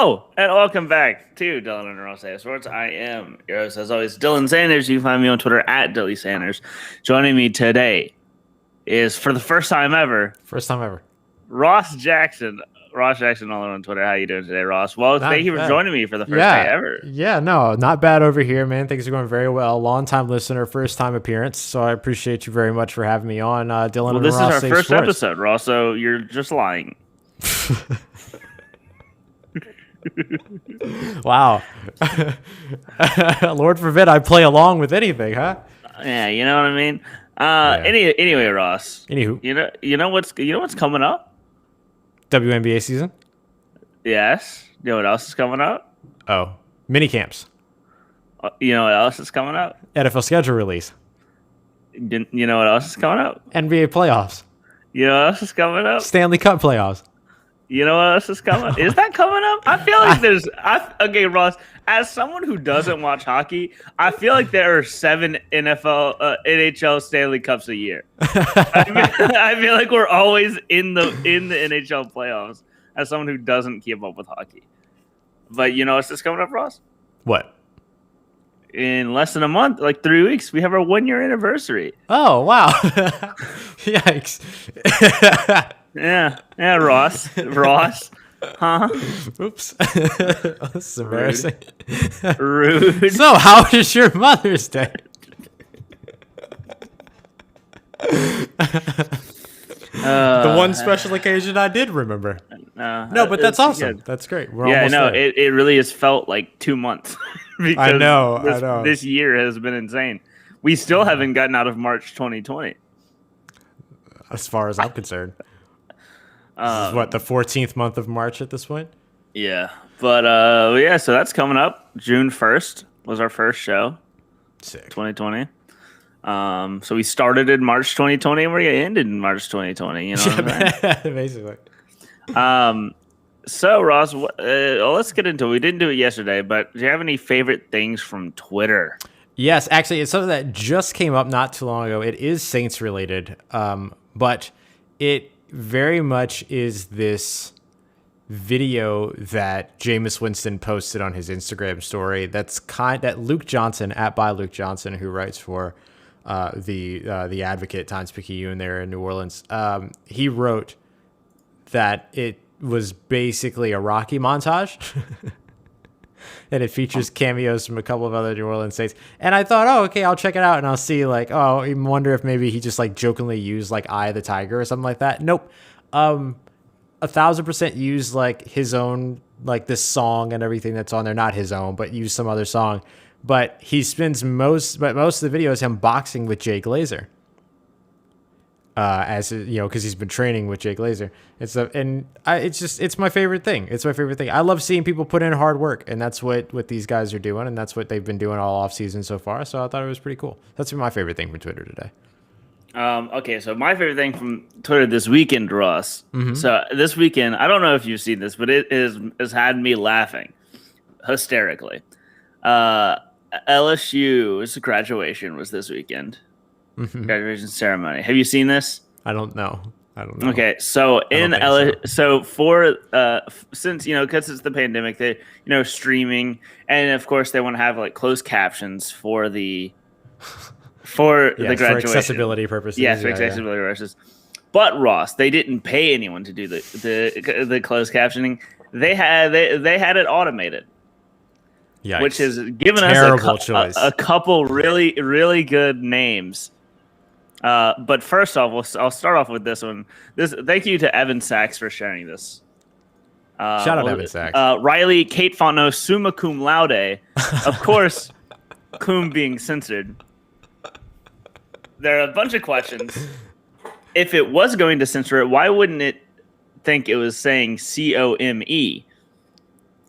Hello, and welcome back to Dylan and Ross A. Sports. I am your host, as always, Dylan Sanders. You can find me on Twitter at Dilly Sanders. Joining me today is, for the first time ever, Ross Jackson. Ross Jackson, all on Twitter. How you doing today, Ross? Well, thank you for joining me for the first day ever. Yeah, no, not bad over here, man. Things are going very well. Long-time listener, first-time appearance. So I appreciate you very much for having me on, Dylan. Well, and this Ross is our first episode, Ross. So you're just lying. Wow. Lord forbid I play along with anything, huh? Yeah, you know what I mean. Anyway, Ross. Anywho, you know what's coming up? WNBA season. Yes. You know what else is coming up? Oh, mini camps. You know what else is coming up? NFL schedule release. You know what else is coming up? NBA playoffs. You know what else is coming up? Stanley Cup playoffs. You know what else is coming up? Is that coming up? I feel like okay, Ross, as someone who doesn't watch hockey, I feel like there are 7 NHL Stanley Cups a year. I feel like we're always in the NHL playoffs as someone who doesn't keep up with hockey. But you know what's just coming up, Ross? What? In less than a month, like 3 weeks, we have our 1-year anniversary. Oh, wow. Yikes. Yeah, Ross. Huh? Oops. This is embarrassing. Rude. So, how was your Mother's Day? The one special occasion I did remember. No, but that's awesome. Good. That's great. We're almost there. It really has felt like 2 months. Because I know. This year has been insane. We still haven't gotten out of March 2020. As far as I'm concerned. This is what, the 14th month of March at this point? Yeah. But, so that's coming up. June 1st was our first show. Sick. 2020. So we started in March 2020 and we're going to end in March 2020. You know what I'm saying? Basically. So, Ross, let's get into it. We didn't do it yesterday, but do you have any favorite things from Twitter? Yes, actually, it's something that just came up not too long ago. It is Saints related, but it very much is this video that Jameis Winston posted on his Instagram story. That Luke Johnson by Luke Johnson, who writes for the Advocate Times Picayune there in New Orleans. He wrote that it was basically a Rocky montage. And it features cameos from a couple of other New Orleans Saints. And I thought, okay, I'll check it out. And I'll see, I wonder if maybe he just jokingly used Eye of the Tiger or something like that. Nope. 1,000% used his own, this song and everything that's on there. Not his own, but used some other song. But he spends most of the video is him boxing with Jay Glazer. Because he's been training with Jake Glazer. It's my favorite thing. It's my favorite thing. I love seeing people put in hard work, and that's what these guys are doing, and that's what they've been doing all off season so far. So I thought it was pretty cool. That's my favorite thing from Twitter today. Okay, so my favorite thing from Twitter this weekend, Ross. Mm-hmm. So this weekend, I don't know if you've seen this, but it has had me laughing hysterically. LSU's graduation was this weekend. Mm-hmm. Graduation ceremony. Have you seen this? I don't know. Okay, so since because it's the pandemic, they streaming, and of course they want to have closed captions for the graduation for accessibility purposes. Yes, for accessibility purposes. But Ross, they didn't pay anyone to do the closed captioning. They had it automated. Yikes. Which has given us a couple really, really good names. But first off, I'll start off with this one. Thank you to Evan Sachs for sharing this. Shout out Evan Sachs. Riley Kate Fontenot, summa cum laude. Of course, cum being censored. There are a bunch of questions. If it was going to censor it, why wouldn't it think it was saying COME?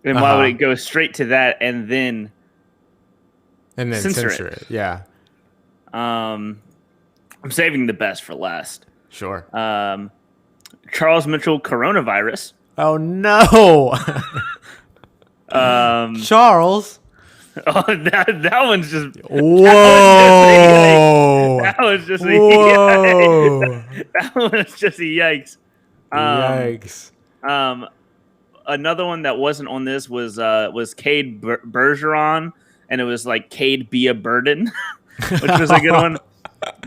And why would it go straight to that and then censor it? Yeah. I'm saving the best for last. Sure. Charles Mitchell coronavirus. Oh no. Charles. Oh, that one's just. Whoa. That was just a yikes. That was just a yikes. Yikes. Another one that wasn't on this was Cade Bergeron, and it was like Cade be a burden, which was a good one.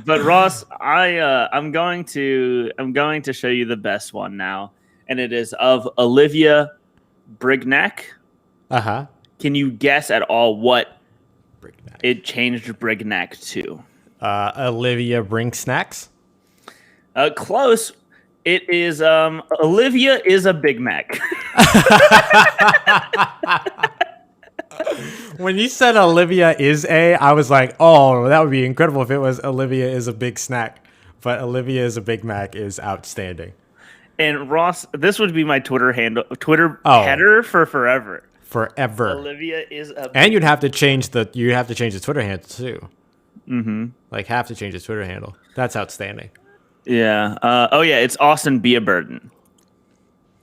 But Ross, I'm going to show you the best one now, and it is of Olivia Brignac. Uh-huh. Can you guess at all what Brignac. it changed Brignac to? Olivia Brinksnacks. Close. It is Olivia is a Big Mac. When you said Olivia is I was like, oh, that would be incredible if it was Olivia is a big snack. But Olivia is a Big Mac is outstanding. And Ross, this would be my Twitter header for forever. Forever. Olivia is a and you'd have to change the Twitter handle too. Mm-hmm. Like have to change the Twitter handle. That's outstanding. Yeah. It's Austin be a burden.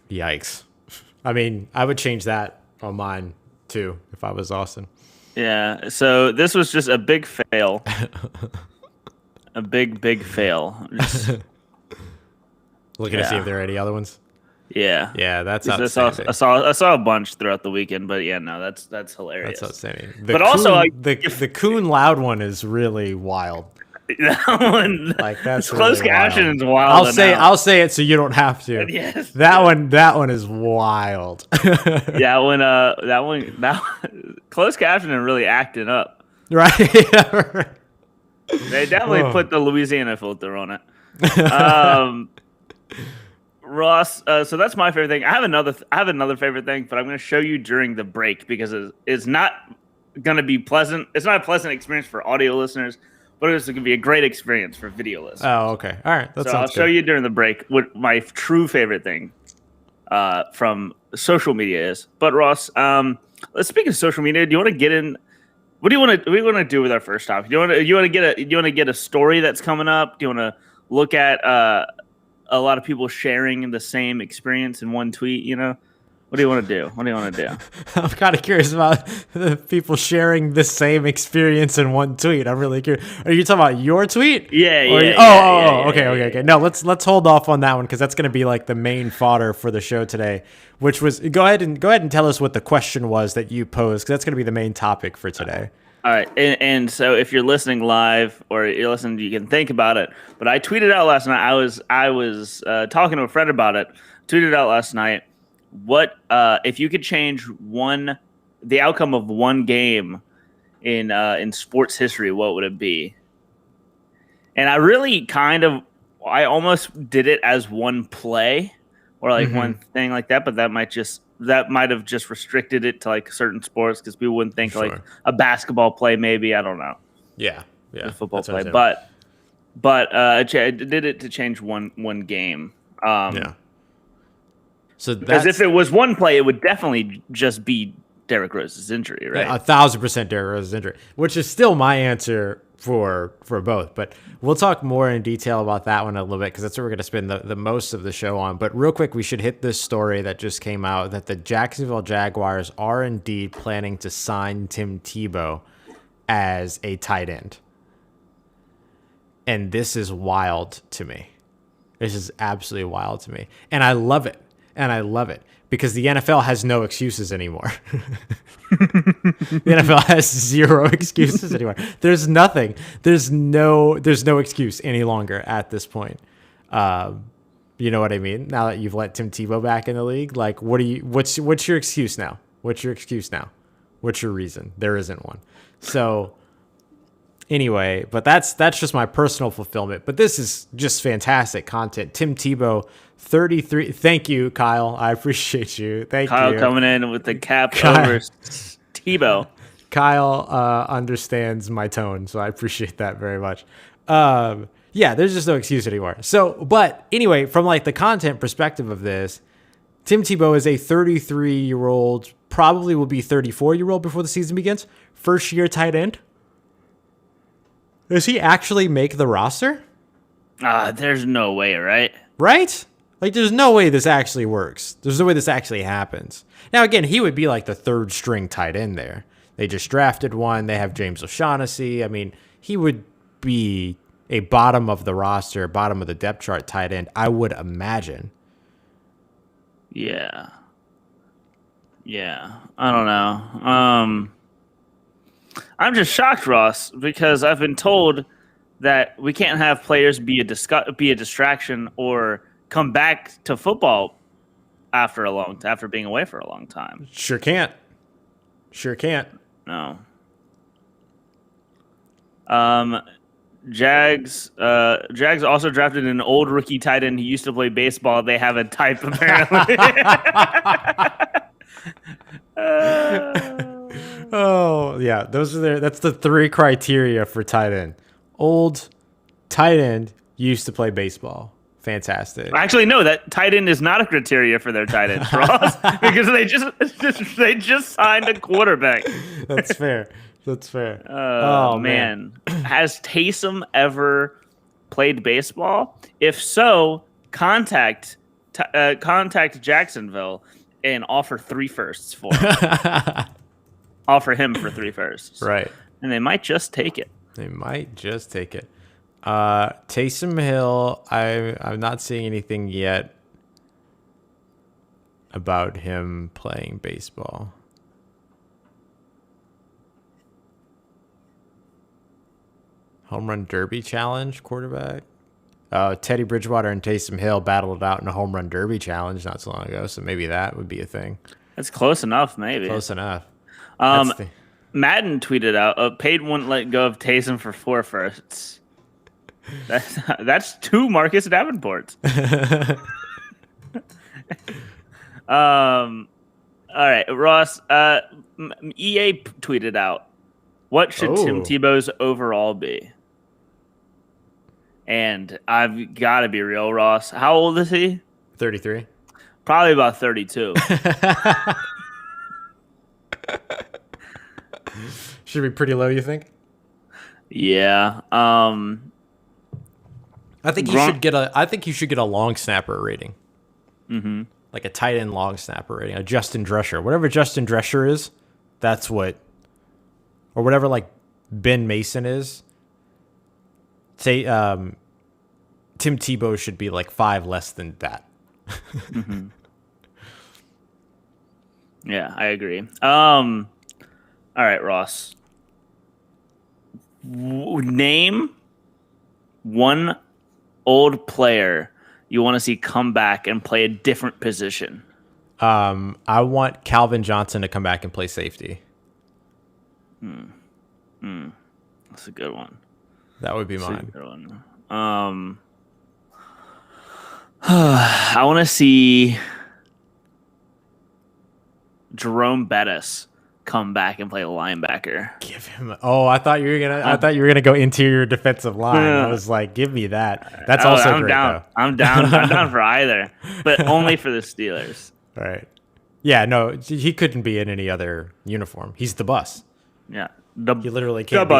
Yikes. I mean, I would change that on mine too if I was Austin. Yeah. So this was just a big fail. A big fail. Looking to see if there are any other ones. Yeah. Yeah, that's outstanding. I saw a bunch throughout the weekend, but yeah, no, that's hilarious. That's outstanding. The Coon Loud one is really wild. That one, like that's closed really caption is wild. I'll say it so you don't have to. Yes. That one is wild. Yeah, that closed captioning really acting up. Right. They definitely put the Louisiana filter on it. Ross, so that's my favorite thing. I have another favorite thing, but I'm going to show you during the break because it's not going to be pleasant. It's not a pleasant experience for audio listeners, but it's going to be a great experience for video listeners. Oh, okay. All right. I'll show you during the break what my true favorite thing from social media is. But Ross, let's speak of social media. Do you want to get in? What do you want to do with our first topic? Do you want to get a story that's coming up? Do you want to look at a lot of people sharing the same experience in one tweet? You know, what do you want to do? I'm kind of curious about the people sharing the same experience in one tweet. I'm really curious. Are you talking about your tweet? Yeah. Okay. No, let's hold off on that one because that's going to be like the main fodder for the show today. Which was go ahead and tell us what the question was that you posed because that's going to be the main topic for today. All right, and so if you're listening live or you're listening, you can think about it. But I tweeted out last night. I was talking to a friend about it. Tweeted out last night. What if you could change the outcome of one game in sports history? What would it be? And I almost did it as one play or like one thing like that, but that might have just restricted it to like certain sports because people wouldn't think like a basketball play, maybe. I don't know. Yeah. A football play, but I did it to change one game. Yeah. So because if it was one play, it would definitely just be Derrick Rose's injury, right? Yeah, 1,000% Derrick Rose's injury, which is still my answer for both. But we'll talk more in detail about that one a little bit because that's what we're going to spend the most of the show on. But real quick, we should hit this story that just came out that the Jacksonville Jaguars are indeed planning to sign Tim Tebow as a tight end. And this is wild to me. This is absolutely wild to me. And I love it. Because the NFL has no excuses anymore. The NFL has zero excuses anymore. There's nothing. There's no excuse any longer at this point. You know what I mean? Now that you've let Tim Tebow back in the league, like what's your excuse now? What's your excuse now? What's your reason? There isn't one. So anyway, but that's just my personal fulfillment. But this is just fantastic content. Tim Tebow, 33. Thank you, Kyle. I appreciate you. Thank you. Kyle coming in with the cap over Tebow. Kyle understands my tone, so I appreciate that very much. Yeah, there's just no excuse anymore. So, but anyway, from like the content perspective of this, Tim Tebow is a 33-year-old, probably will be 34-year-old before the season begins. First year tight end. Does he actually make the roster? There's no way, right? Right? Like, there's no way this actually works. There's no way this actually happens. Now, again, he would be like the third string tight end there. They just drafted one. They have James O'Shaughnessy. I mean, he would be a bottom of the roster, bottom of the depth chart tight end, I would imagine. Yeah. Yeah, I don't know. I'm just shocked, Ross, because I've been told that we can't have players be a distraction or come back to football after being away for a long time. Sure can't. Sure can't. No. Jags also drafted an old rookie tight end who used to play baseball. They have a type apparently. Oh yeah, that's the 3 criteria for tight end. Old, tight end, used to play baseball. Fantastic. Actually, no, that tight end is not a criteria for their tight end, Ross, because they just signed a quarterback. That's fair. That's fair. Oh man. Has Taysom ever played baseball? If so, contact Jacksonville and offer 3 firsts for him. Offer him for 3 firsts. Right. And they might just take it. They might just take it. Taysom Hill, I'm not seeing anything yet about him playing baseball. Home Run Derby Challenge quarterback. Teddy Bridgewater and Taysom Hill battled it out in a Home Run Derby Challenge not so long ago, so maybe that would be a thing. That's close enough, maybe. Close enough. Madden tweeted out, Peyton wouldn't let go of Taysom for 4 firsts. That's 2 Marcus Davenports. All right, Ross. EA tweeted out, what should Tim Tebow's overall be? And I've got to be real, Ross. How old is he? 33. Probably about 32. Should be pretty low, you think? Yeah. I think you should get a long snapper rating. Mm-hmm. Like a tight end long snapper rating, a Justin Drescher. Whatever Justin Drescher is, that's what, or whatever like Ben Mason is. Say Tim Tebow should be like 5 less than that. Mm-hmm. Yeah, I agree. All right, Ross. Name one old player you want to see come back and play a different position. I want Calvin Johnson to come back and play safety. That's a good one. That would be mine. A good one. I want to see Jerome Bettis come back and play linebacker. Give him. I thought you were gonna go interior defensive line. I was like, give me that. That's also I'm great, down. though. I'm down for either, but only for the Steelers. All right. Yeah. No, he couldn't be in any other uniform. He's the bus. Yeah. He literally can't be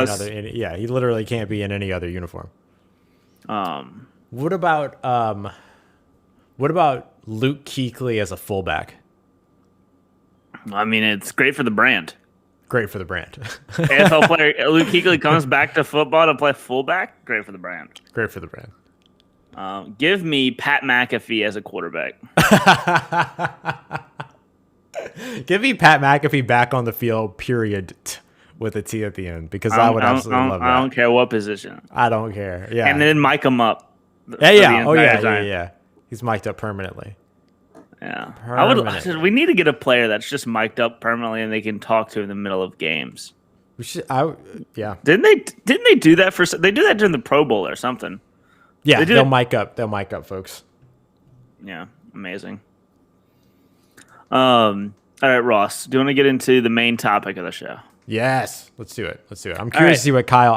he literally can't be in any other uniform. What about Luke Kuechly as a fullback? I mean, it's great for the brand. Great for the brand. AFL player Luke Kuechly comes back to football to play fullback. Great for the brand. Great for the brand. Give me Pat McAfee as a quarterback. Give me Pat McAfee back on the field, period, with a T at the end, because I would absolutely love that. I don't care what position. I don't care. Yeah. And then mic him up. Yeah. Oh, yeah. He's mic'd up permanently. Yeah. We need to get a player that's just mic'd up permanently and they can talk to in the middle of games. Yeah. Didn't they do that they do that during the Pro Bowl or something? Yeah, they'll mic up. They'll mic up, folks. Yeah, amazing. All right, Ross, do you want to get into the main topic of the show? Yes, let's do it. I'm curious to see what Kyle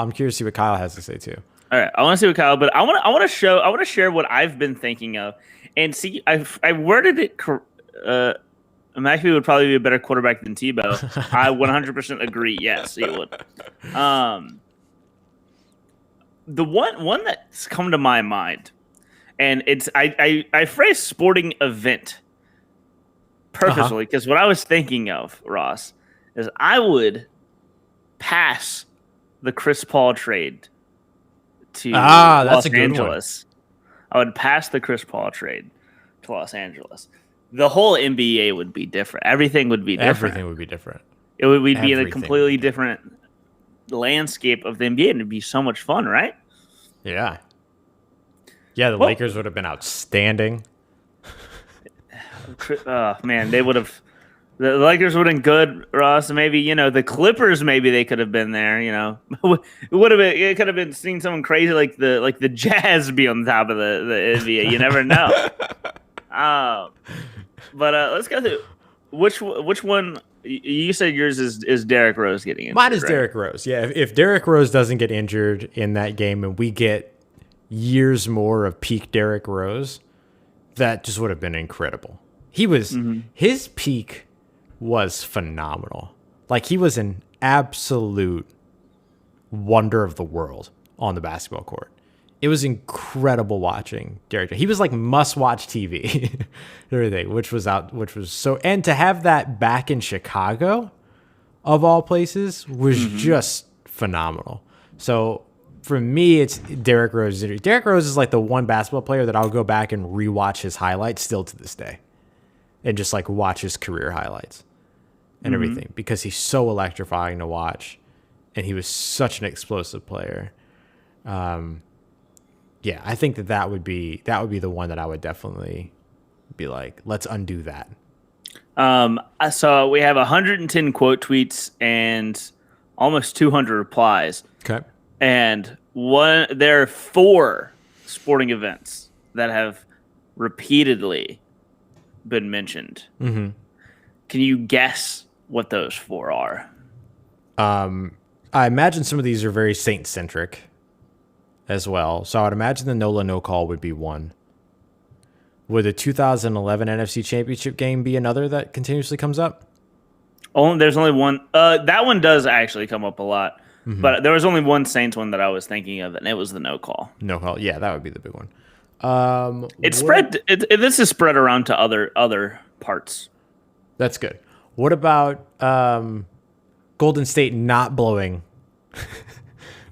has to say too. All right, I want to see what Kyle, but I want to share what I've been thinking of and see. I worded it. McAfee would probably be a better quarterback than Tebow. I 100% agree. Yes, he would. The one that's come to my mind, and it's I phrased sporting event purposely because what I was thinking of, Ross, is I would pass the Chris Paul trade to Los Angeles. I would pass the Chris Paul trade to Los Angeles. the whole NBA would be different. Everything would be different. Everything would be different. It would be in a Everything completely would be different landscape of the NBA, and it'd be so much fun, right? Yeah. Yeah, the Well, Lakers would have been outstanding. Man, they would have. The Lakers would have been good, Ross. Maybe the Clippers. Maybe they could have been there. It would have been. It could have been seeing someone crazy like the Jazz be on top of the NBA. You never know. But let's go through which one. You said yours is Derrick Rose getting injured. Mine is right? Derrick Rose. Yeah, if Derrick Rose doesn't get injured in that game and we get years more of peak Derrick Rose, that just would have been incredible. He was his peak was phenomenal. Like, he was an absolute wonder of the world on the basketball court. It was incredible watching Derrick. He was like must-watch TV, everything, which was so. And to have that back in Chicago, of all places, was just phenomenal. So for me, it's Derrick Rose. Derrick Rose is like the one basketball player that I'll go back and rewatch his highlights still to this day, and just like watch his career highlights and everything, because he's so electrifying to watch, and he was such an explosive player. Yeah, I think that would be the one that I would definitely be like, let's undo that. So we have 110 quote tweets and almost 200 replies. Okay. And there are 4 sporting events that have repeatedly been mentioned. Mm-hmm. Can you guess what those 4 are? I imagine some of these are very Saint-centric as well. So I would imagine the NOLA no call would be one. Would the 2011 NFC Championship game be another that continuously comes up? There's only one. That one does actually come up a lot. But there was only one Saints one that I was thinking of, and it was the no call. No call. Yeah, that would be the big one. This is spread around to other parts. That's good. What about Golden State not blowing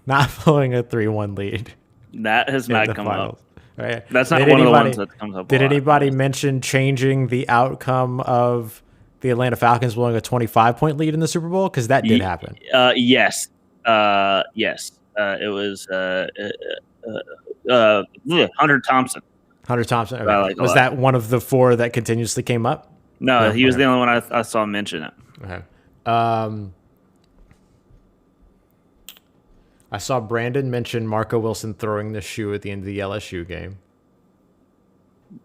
a 3-1 lead? That has not come up. Right. That's not one of the ones that comes up. Did anybody mention changing the outcome of the Atlanta Falcons blowing a 25-point lead in the Super Bowl? Because that did happen. Yes. Yes. It was Hunter Thompson. Hunter Thompson. Okay. Was that one of the 4 that continuously came up? No, he was the only one I saw mention it. Okay. I saw Brandon mention Marco Wilson throwing the shoe at the end of the LSU game.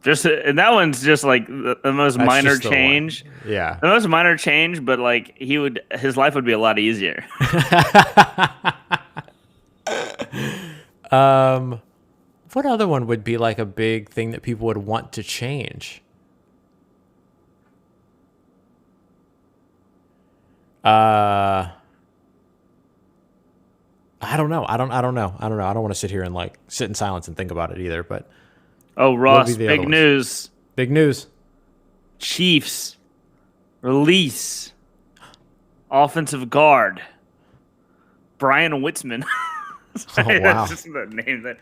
And that one's just like the most minor change. Yeah, the most minor change, but like his life would be a lot easier. What other one would be like a big thing that people would want to change? I don't know. I don't know. I don't want to sit here and like sit in silence and think about it either. But Ross, big news. Big news. Chiefs release offensive guard Brian Witzman. Oh, wow. That's just the name that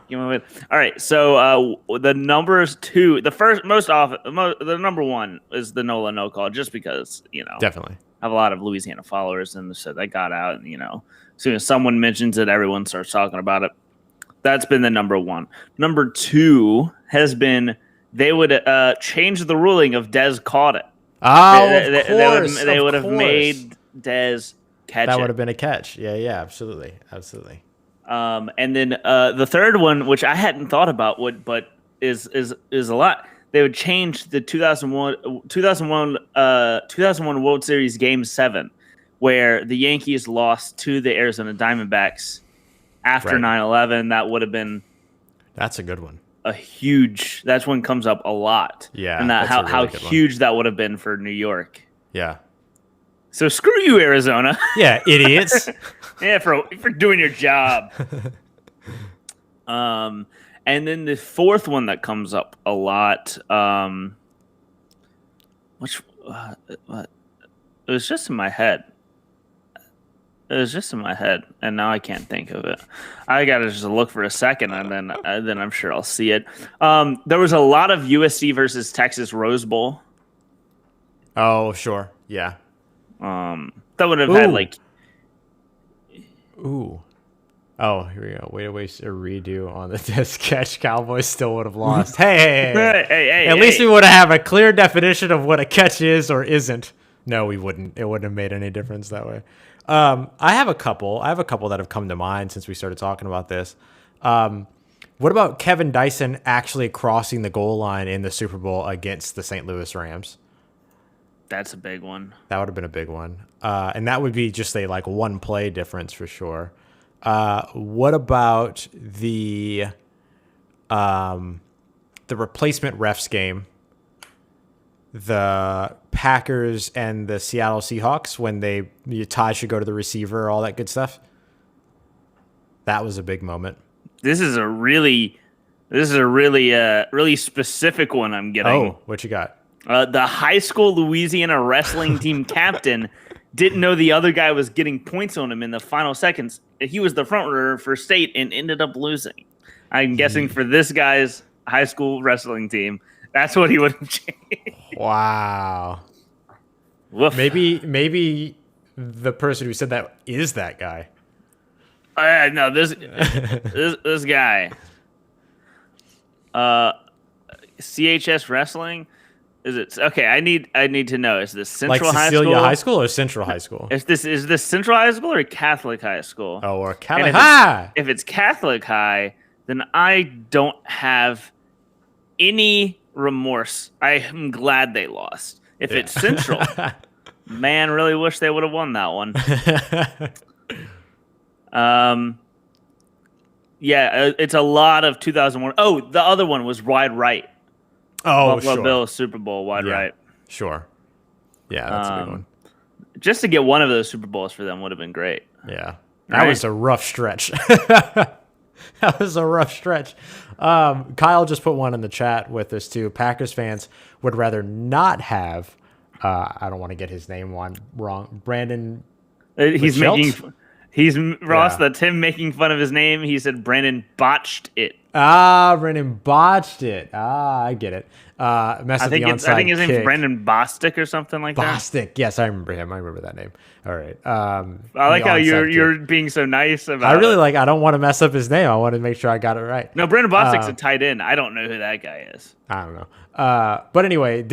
came up with. All right, so the numbers 2, the number 1 is the NOLA no call, just because definitely I have a lot of Louisiana followers, and so they got out, and as soon as someone mentions it, everyone starts talking about it. That's been the number 1. Number 2 has been they would change the ruling of Dez caught it. Oh, they would have made Dez catch it. That would have been a catch. Yeah, absolutely. And then the third one, which I hadn't thought about, but is a lot. They would change the 2001 World Series Game 7, where the Yankees lost to the Arizona Diamondbacks after 9/11. That would have been. That's a good one. That's one comes up a lot. Yeah, and how huge that would have been for New York. Yeah. So screw you, Arizona. Yeah, idiots. Yeah, for doing your job. And then the fourth one that comes up a lot, which it was just in my head. It was just in my head, and now I can't think of it. I gotta just look for a second, and then I'm sure I'll see it. There was a lot of USC versus Texas Rose Bowl. Oh, sure. Yeah. That would have had like. Ooh. Oh, here we go. Way to waste a redo on the disc catch. Cowboys still would have lost. Hey. At least we would have a clear definition of what a catch is or isn't. No, we wouldn't. It wouldn't have made any difference that way. I have a couple that have come to mind since we started talking about this. What about Kevin Dyson actually crossing the goal line in the Super Bowl against the St. Louis Rams? That's a big one. That would have been a big one. And that would be just a like one play difference for sure. What about the replacement refs game? The Packers and the Seattle Seahawks when tie should go to the receiver, all that good stuff. That was a big moment. This is a really specific one I'm getting. Oh, what you got? The high school Louisiana wrestling team captain didn't know the other guy was getting points on him in the final seconds. He was the front runner for state and ended up losing. I'm guessing for this guy's high school wrestling team, that's what he would have changed. Wow. Woof. Maybe the person who said that is that guy. No, this guy. CHS Wrestling. Is it okay? I need to know. Is this Central High School? Like Cecilia High School or Central High School? Is this Central High School or Catholic High School? Oh, or Catholic High. If it's Catholic High, then I don't have any remorse. I am glad they lost. If it's Central, man, really wish they would have won that one. Yeah, it's a lot of 2001. Oh, the other one was Wide Right. Oh, Buffalo sure. Bills Super Bowl Wide Right. Sure. Yeah, that's a big one. Just to get one of those Super Bowls for them would have been great. Yeah, that was a rough stretch. That was a rough stretch. Kyle just put one in the chat with us too. Packers fans would rather not have. I don't want to get his name wrong. Brandon. He's Ross. That's him making fun of his name. He said Brandon botched it. Brandon botched it. I get it. I think his name's Brandon Bostic or something like that. Bostic. Yes, I remember him. I remember that name. All right. I like how you're being so nice about it. I don't want to mess up his name. I want to make sure I got it right. No, Brandon Bostic's a tight end. I don't know who that guy is. I don't know. But anyway,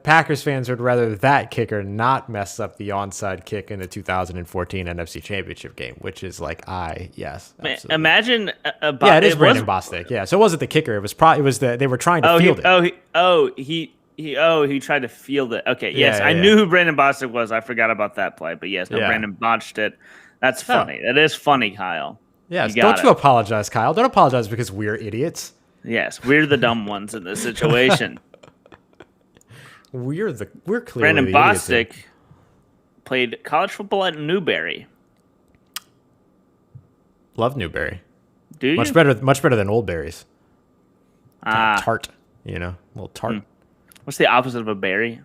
Packers fans would rather that kicker not mess up the onside kick in the 2014 NFC Championship game, which is like, yes. Absolutely. Imagine. It is Brandon Bostic. Yeah, so it wasn't the kicker. It was they were trying to field it. He tried to field it. Okay, yes, I knew who Brandon Bostic was. I forgot about that play, but yes, Brandon botched it. That's funny. That is funny, Kyle. Yes, don't you apologize, Kyle. Don't apologize because we're idiots. Yes, we're the dumb ones in this situation. We're clearly Brandon the Bostic played college football at Newberry. Love Newberry. Do you? Much better than Old Berries. Tart, a little tart. What's the opposite of a berry?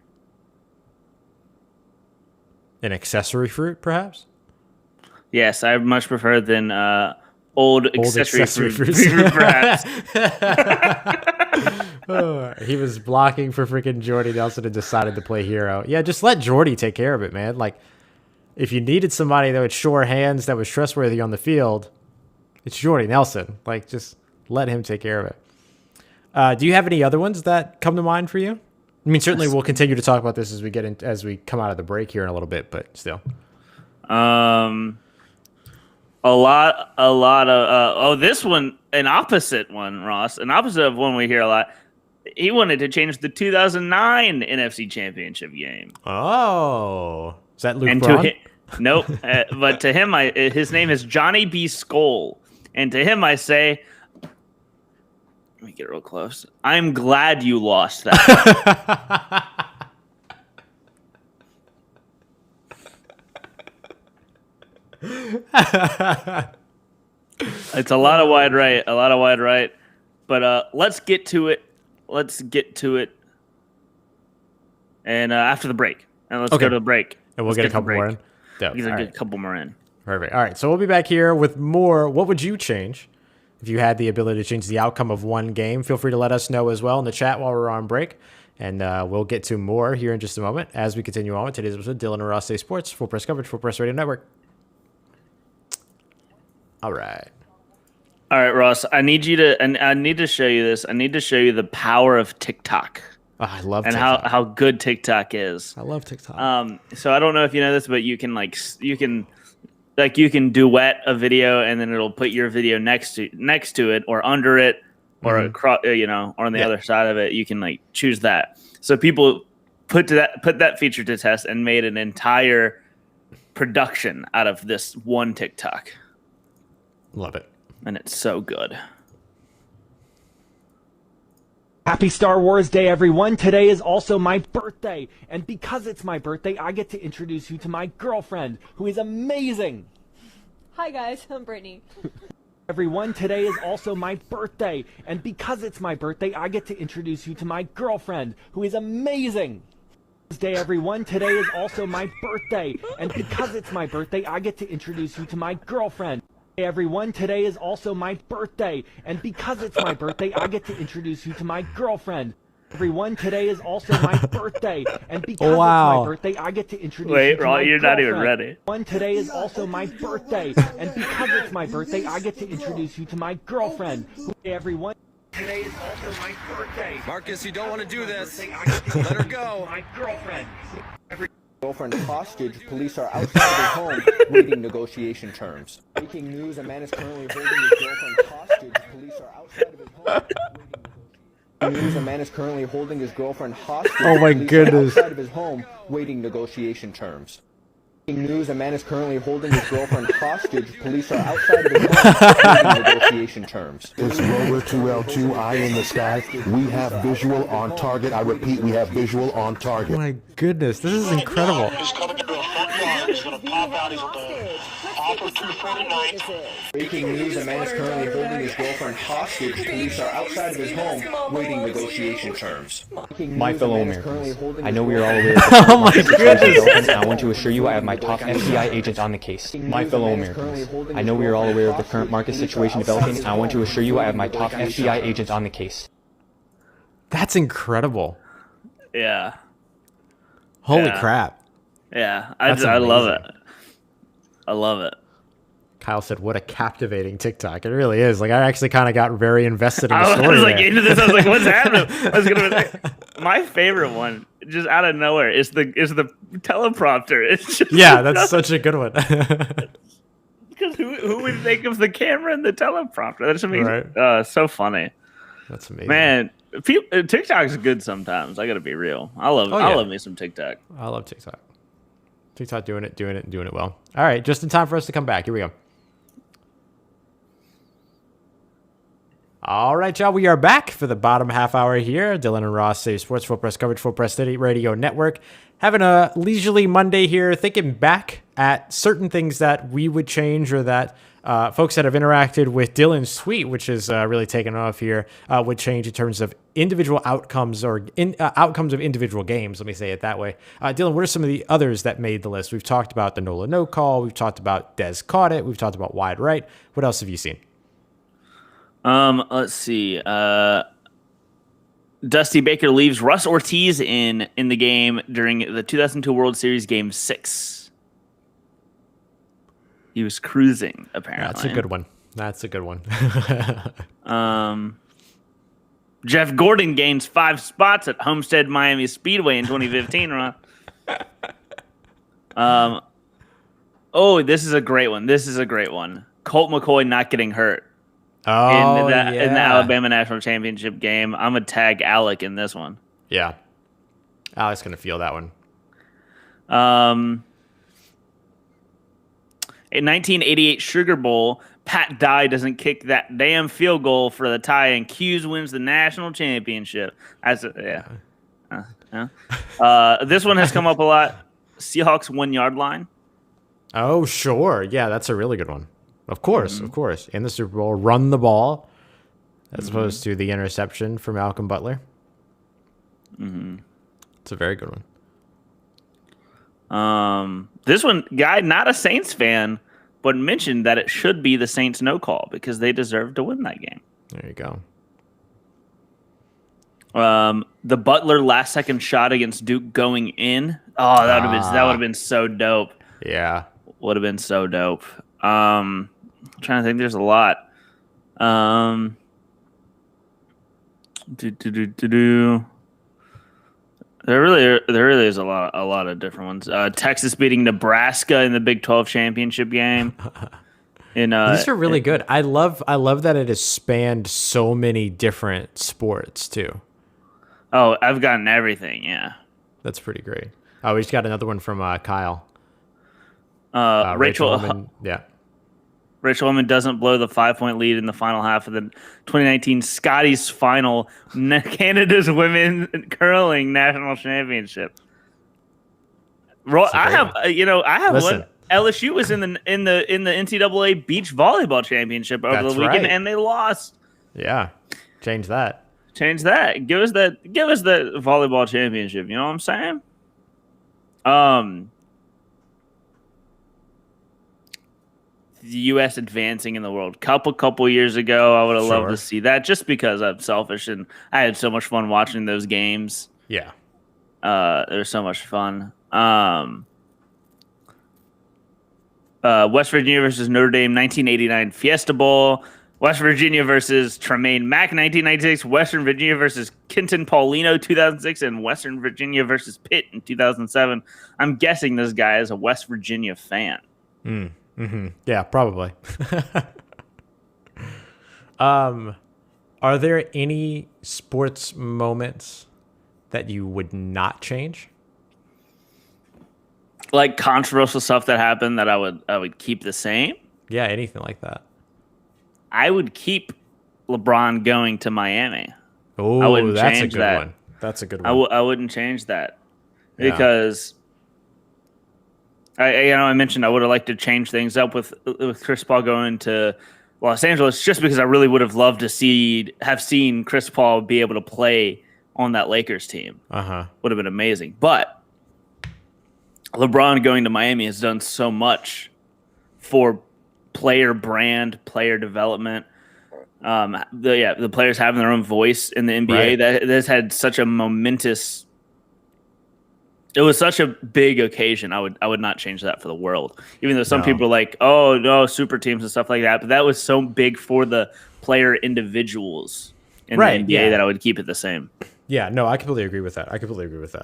An accessory fruit, perhaps? Yes, I much prefer than old accessory fruit, perhaps. He was blocking for freaking Jordy Nelson and decided to play hero. Yeah, just let Jordy take care of it, man. Like, if you needed somebody that would sure hands that was trustworthy on the field, it's Jordy Nelson. Like, just let him take care of it. Do you have any other ones that come to mind for you? I mean, certainly we'll continue to talk about this as we come out of the break here in a little bit, but still. A lot of this one, an opposite one, Ross, an opposite of one we hear a lot. He wanted to change the 2009 NFC Championship game. Oh, is that Luke Braun? Nope. But to him, his name is Johnny B. Skoll, and to him I say, let me get real close. I'm glad you lost that. It's a lot of wide right. But let's get to it. And after the break. And let's go to the break. And we'll get a couple more in. Get a couple more in. Perfect. All right, so we'll be back here with more. What would you change if you had the ability to change the outcome of one game? Feel free to let us know as well in the chat while we're on break. And we'll get to more here in just a moment as we continue on with today's episode. Dylan and Ross Say Sports, Full Press Coverage, Full Press Radio Network. All right. All right, Ross. I need to show you this. I need to show you the power of TikTok. Oh, I love and TikTok. how good TikTok is. I love TikTok. So I don't know if you know this, but you can duet a video and then it'll put your video next to it or under it or across, or on the other side of it. You can choose that. So people put that feature to test and made an entire production out of this one TikTok. Love it. And it's so good. Happy Star Wars Day, everyone. Today is also my birthday. And because it's my birthday, I get to introduce you to my girlfriend, who is amazing. Hi, guys. I'm Brittany. Everyone, today is also my birthday. And because it's my birthday, I get to introduce you to my girlfriend, who is amazing. Day, everyone. Today is also my birthday. And because it's my birthday, I get to introduce you to my girlfriend. Hey everyone, today is also my birthday, and because it's my birthday, I get to introduce you to my girlfriend. Everyone, today is also my birthday, and because it's my birthday, I get to introduce you to my you're girlfriend. not even ready. Today is also my birthday, and because it's my birthday, I get to introduce you to my girlfriend. Hey everyone, today is also my birthday. Marcus, you don't want to do this. Let her go. My girlfriend. Girlfriend hostage. Police are outside of his home waiting negotiation terms. Breaking news: a man is currently holding his girlfriend hostage. Police are outside of his home. News: a man is currently holding his girlfriend hostage. Oh my Police goodness! Are outside of his home waiting negotiation terms. Breaking news: a man is currently holding his girlfriend hostage. Police are outside of his home waiting negotiation terms. It's Rover 2L2, eye in the sky. We have visual on target. I repeat, we have visual on target. Oh my goodness, this is incredible. He's coming to the front yard. He's going to pop out. He's off of 249. Breaking news: a man is currently holding his girlfriend hostage. Police are outside of his home waiting negotiation terms. My fellow Americans, I know we are all aware of Oh my goodness! I want to assure you I have my top FBI agents on the case. My fellow Americans, I know we are all aware of the current market situation developing, and I want to assure you I have my top FBI agents on the case. That's incredible. Yeah. Holy crap. Yeah. That's I love amazing. it. I love it. Kyle said, what a captivating TikTok. It really is. I actually kind of got very invested in the I story was there. into this. I was like, what's happening? I was gonna my favorite one, just out of nowhere, is the teleprompter. It's just that's such a good one. because who would think of the camera and the teleprompter? That's amazing. Right. So funny. That's amazing. Man, TikTok's good sometimes. I gotta be real. I love me some TikTok. I love TikTok. TikTok doing it well. All right, just in time for us to come back. Here we go. All right, y'all, we are back for the bottom half hour here. Dylan and Ross Say Sports, Full Press Coverage, Full Press Radio Network. Having a leisurely Monday here, thinking back at certain things that we would change or that folks that have interacted with Dylan's tweet, which is really taken off here, would change in terms of individual outcomes or outcomes of individual games. Let me say it that way. Dylan, what are some of the others that made the list? We've talked about the NOLA no call. We've talked about Dez caught it. We've talked about wide right. What else have you seen? Let's see. Dusty Baker leaves Russ Ortiz in the game during the 2002 World Series Game 6. He was cruising, apparently. That's a good one. Jeff Gordon gains 5 spots at Homestead Miami Speedway in 2015. This is a great one. Colt McCoy not getting hurt. In the Alabama National Championship game. I'm going to tag Alec in this one. Yeah. Alec's going to feel that one. In 1988 Sugar Bowl, Pat Dye doesn't kick that damn field goal for the tie, and Hughes wins the national championship. This one has come up a lot. Seahawks 1 yard line. Oh, sure. Yeah, that's a really good one. Of course. In the Super Bowl, run the ball as opposed to the interception for Malcolm Butler. It's a very good one. This one, guy, not a Saints fan, but mentioned that it should be the Saints no call because they deserve to win that game. There you go. The Butler last second shot against Duke going in. Oh, that would have been so dope. Yeah. Would have been so dope. I'm trying to think. There's a lot. There really is a lot of different ones. Texas beating Nebraska in the Big 12 championship game. These are really good. I love that it has spanned so many different sports too. Oh, I've gotten everything. Yeah, that's pretty great. Oh, we just got another one from Kyle. Rachel Ullman, yeah. Rachel Ullman doesn't blow the 5-point lead in the final half of the 2019 Scotties final, Canada's women curling national championship. I have Listen. one. LSU was in the NCAA beach volleyball championship over the weekend, right. and they lost. Yeah, change that. Change that. Give us the volleyball championship. You know what I'm saying? The U.S. advancing in the World Cup a couple years ago. I would have loved to see that just because I'm selfish and I had so much fun watching those games. Yeah. It was so much fun. West Virginia versus Notre Dame 1989 Fiesta Bowl. West Virginia versus Tremaine Mack 1996. Western Virginia versus Kenton Paulino 2006. And Western Virginia versus Pitt in 2007. I'm guessing this guy is a West Virginia fan. Mm-hmm. Yeah, probably. Are there any sports moments that you would not change? Like controversial stuff that happened that I would keep the same? Yeah, anything like that. I would keep LeBron going to Miami. Oh, that's a good one. That's a good one. I wouldn't change that because I mentioned I would have liked to change things up with Chris Paul going to Los Angeles just because I really would have loved to have seen Chris Paul be able to play on that Lakers team. Would have been amazing. But LeBron going to Miami has done so much for player brand, player development. The players having their own voice in the NBA that has had such a momentous. It was such a big occasion. I would not change that for the world. Even though some people are like, oh no, super teams and stuff like that. But that was so big for the player individuals in the NBA that I would keep it the same. Yeah, no, I completely agree with that.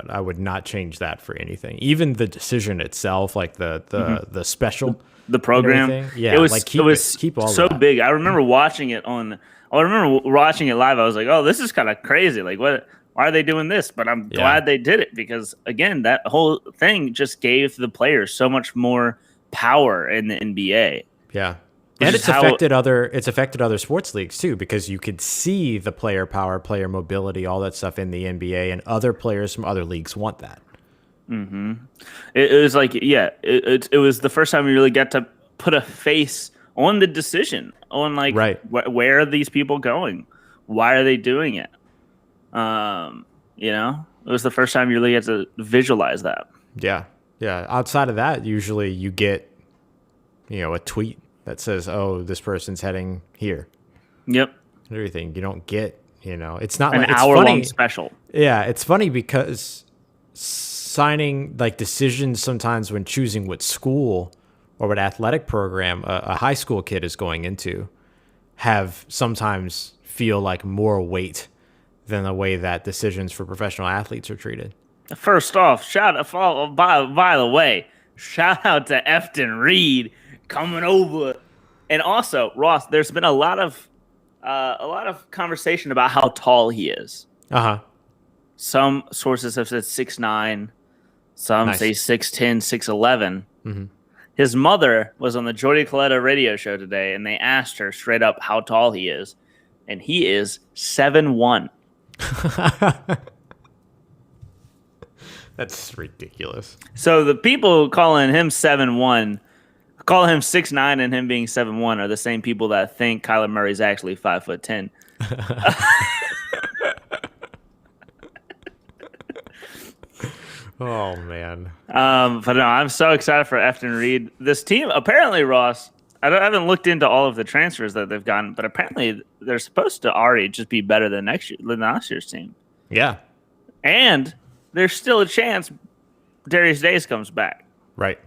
I would not change that for anything. Even the decision itself, like the special, the program. Yeah, it was like keep all so of that. big. I remember watching it live. I was like, oh, this is kind of crazy. Like, what? Why are they doing this? But I'm glad they did it because, again, that whole thing just gave the players so much more power in the NBA. Yeah. And it's affected other sports leagues too, because you could see the player power, player mobility, all that stuff in the NBA, and other players from other leagues want that. Mm-hmm. It was like, it was the first time we really got to put a face on the decision, on like, where are these people going? Why are they doing it? It was the first time you really get to visualize that. Yeah. Yeah. Outside of that, usually you get, a tweet that says, oh, this person's heading here. Yep. Everything. You don't get, it's not an like it's hour-long special. Yeah. It's funny because signing like decisions sometimes when choosing what school or what athletic program a high school kid is going into have sometimes feel like more weight than the way that decisions for professional athletes are treated. First off, by the way, shout out to Espn Reed coming over. And also, Ross, there's been a lot of conversation about how tall he is. Some sources have said 6'9", some say 6'10", 6'11". Mm-hmm. His mother was on the Jordy Coletta radio show today, and they asked her straight up how tall he is, and he is 7'1". That's ridiculous. So the people calling him 7'1", call him 6'9", and him being 7'1" are the same people that think Kyler Murray's actually 5'10". Oh man. But no, I'm so excited for Espn Reed. This team, apparently, Ross. I haven't looked into all of the transfers that they've gotten, but apparently they're supposed to already just be better than last year's team. Yeah. And there's still a chance Darius Days comes back. Right.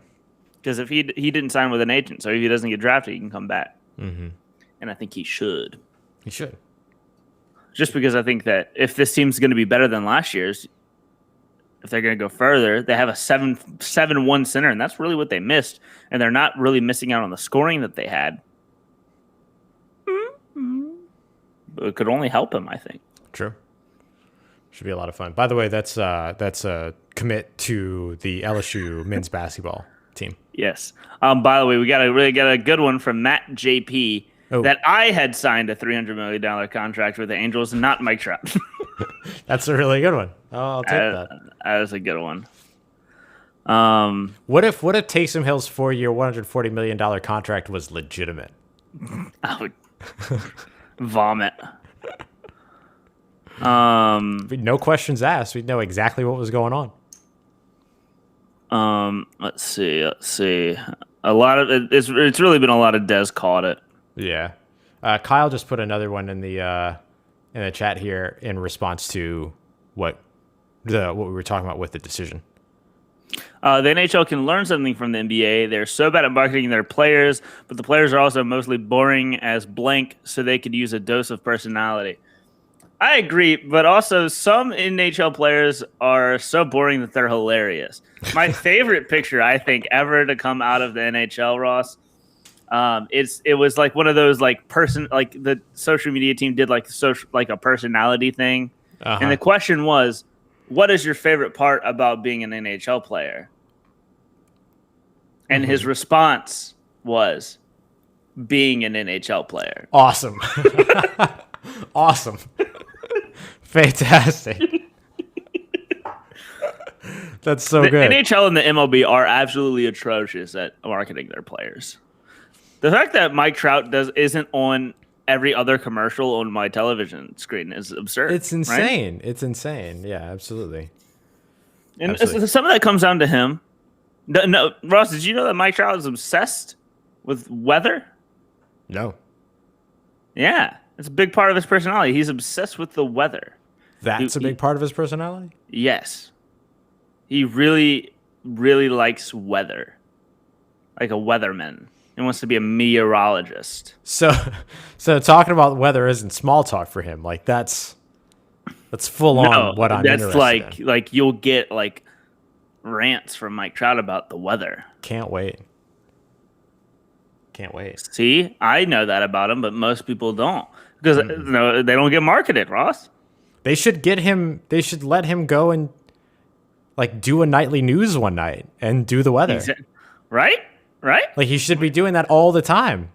Because if he didn't sign with an agent, so if he doesn't get drafted, he can come back. Mm-hmm. And I think he should. He should. Just because I think that if this team's going to be better than last year's, if they're going to go further, they have a 7-1 center, and that's really what they missed. And they're not really missing out on the scoring that they had. But it could only help him, I think. True. Should be a lot of fun. By the way, that's a commit to the LSU men's basketball team. Yes. By the way, we got a good one from Matt JP that I had signed a $300 million contract with the Angels, not Mike Trout. That's a really good one. Oh, I'll take that. That was a good one. What if Taysom Hill's 4-year, $140 million contract was legitimate? I would vomit. No questions asked. We'd know exactly what was going on. Let's see. A lot of it's really been a lot of Dez caught it. Yeah. Kyle just put another one in the chat here in response to what we were talking about with the decision. The NHL can learn something from the NBA. They're so bad at marketing their players, but the players are also mostly boring as blank, so they could use a dose of personality. I agree, but also some NHL players are so boring that they're hilarious. My favorite picture, I think, ever to come out of the NHL, Ross, it was like one of those like the social media team did like a personality thing, and the question was, what is your favorite part about being an NHL player? And his response was being an NHL player. Awesome. Awesome. Fantastic. That's so the good. NHL and the MLB are absolutely atrocious at marketing their players. The fact that Mike Trout isn't on every other commercial on my television screen is absurd. It's insane. Right? It's insane. Yeah, absolutely. And absolutely. Some of that comes down to him. No, Ross, did you know that Mike Trout is obsessed with weather? No. Yeah, it's a big part of his personality. He's obsessed with the weather. That's a big part of his personality? Yes. He really, really likes weather. Like a weatherman. He wants to be a meteorologist. So talking about weather isn't small talk for him. Like that's full on what I'm interested in. Like you'll get like rants from Mike Trout about the weather. Can't wait. See, I know that about him, but most people don't because they don't get marketed, Ross. They should let him go and like do a nightly news one night and do the weather. Right? Like he should be doing that all the time.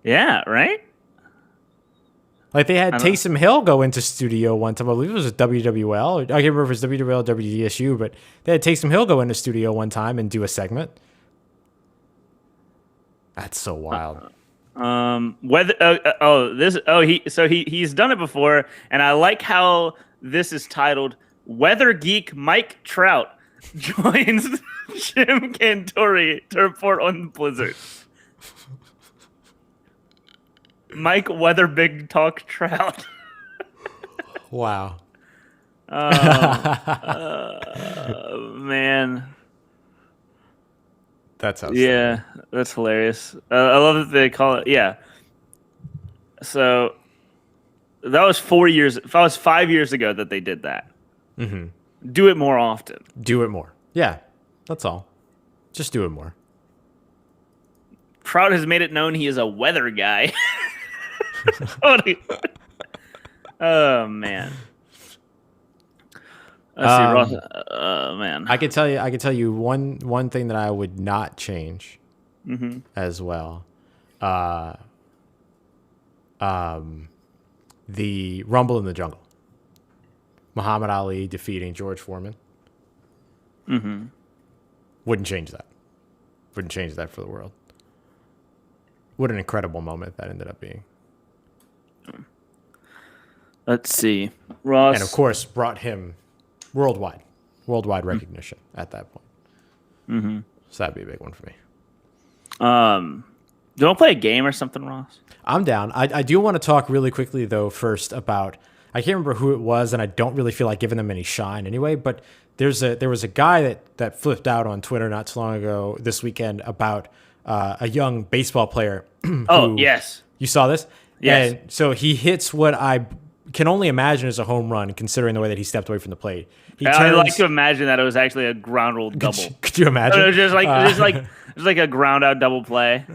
Yeah, right? Like they had Taysom Hill go into studio one time. I believe it was WWL. I can't remember if it was WWL or WDSU, but they had Taysom Hill go into studio one time and do a segment. That's so wild. He's done it before, and I like how this is titled "Weather Geek Mike Trout joins Jim Cantori to report on the blizzard." Mike Weather Big Talk Trout. Wow. Man. That's how. Yeah, that's hilarious. I love that they call it. Yeah. So that was 4 years. If I was 5 years ago that they did that. Mm-hmm. Do it more often. Do it more. Yeah, that's all. Just do it more. Trout has made it known he is a weather guy. Oh man. Let's see, Ross. Man. I could tell you one thing that I would not change as well. The Rumble in the Jungle. Muhammad Ali defeating George Foreman. Mm-hmm. Wouldn't change that. Wouldn't change that for the world. What an incredible moment that ended up being. Let's see. Ross. And of course brought him worldwide. worldwide recognition at that point. Mm-hmm. So that'd be a big one for me. Do you want to play a game or something, Ross? I'm down. I do want to talk really quickly, though, first about, I can't remember who it was, and I don't really feel like giving them any shine anyway, but there was a guy that flipped out on Twitter not too long ago this weekend about a young baseball player. Oh, yes. You saw this? Yes. And so he hits what I can only imagine is a home run, considering the way that he stepped away from the plate. I like to imagine that it was actually a ground roll double. Could you imagine? It was just like a ground out double play.